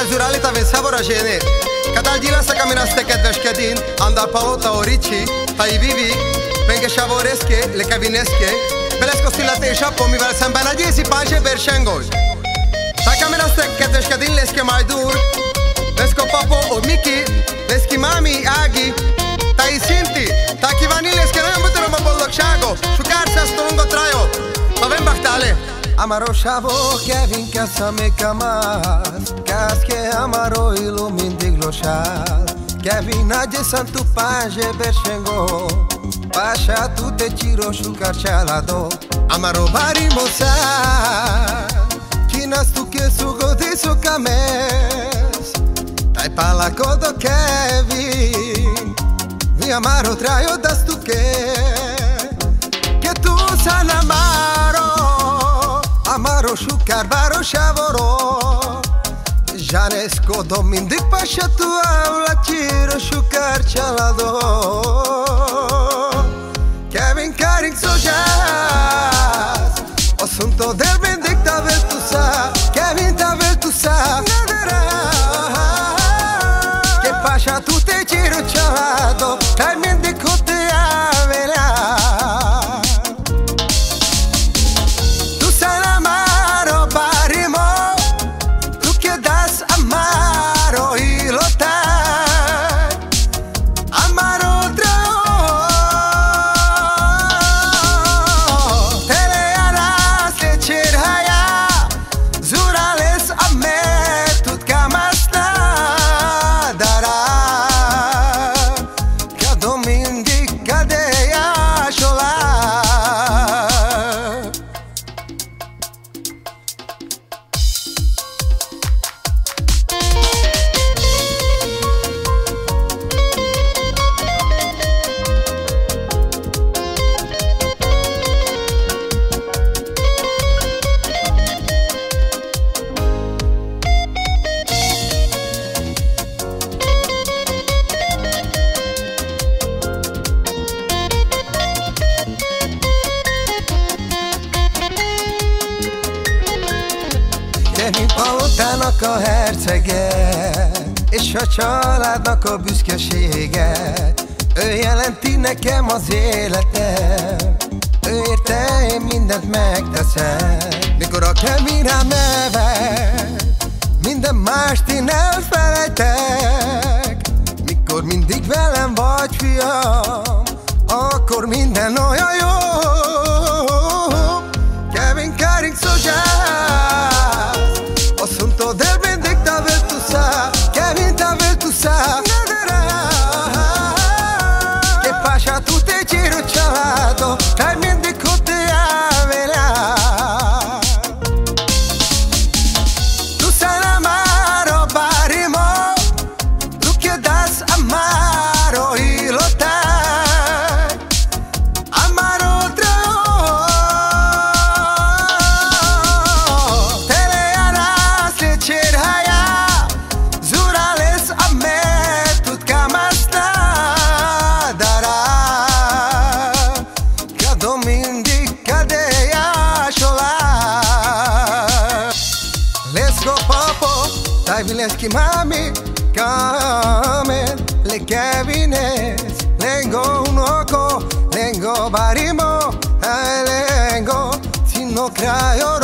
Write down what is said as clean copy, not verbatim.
zurali ta veszavora žene. Kadal dila sa kaminaste kedves kedin, andar palota orici, ta i vivi, penge shavoreske, le kavineske, pelesko stilate i shapo mi vel sembena diesi panche bershengoj. Ta kaminaste kedves kedin leske majdur, vesko papo o Miki, veski mami Agi, ta i Sinti, ta kivanileske no jambutero ma bollok shago, shukar sa stongo trajo, pa ven bachtale. Amaro chavo Kevin Casameca mais Casque amaro ilu mindig lochal Kevin Nadje Santu Panje Berchengo Pasha tu te tiro shukar chalado Amaro bari moça Kinas tu que sugo de su cames Tai pala kodo Kevin Vi amaro traio das tu que tu san amaro Amaro shukar baro shavoro Janesko do mindig pasha tu avla tiro shukar chalado Kevin Karing sojas Asunto del mindig tavel tu sa Kevin tavel tu sa Que pasha tu te tiro chalado Tai mindig kote avela Kevin palotának a hercege És a családnak a büszkesége Ő jelenti nekem az életem Ő érte én mindent megteszem Mikor a Kevin rám nevet Minden mást én elfelejtek Mikor mindig velem vagy fiam Akkor minden olyan jó Kevin Karing sojas Asunto del mindig tavel tu sa Kevin tavel tu sa Que pasha tu te tiro chalado Tai mindig kote avela Tu san amaro barimo Tu que das amaro y lotai Amaro Tai vileski mami kamen Le Kevines Lengo unoko Lengo barimo Lengo Sino krajo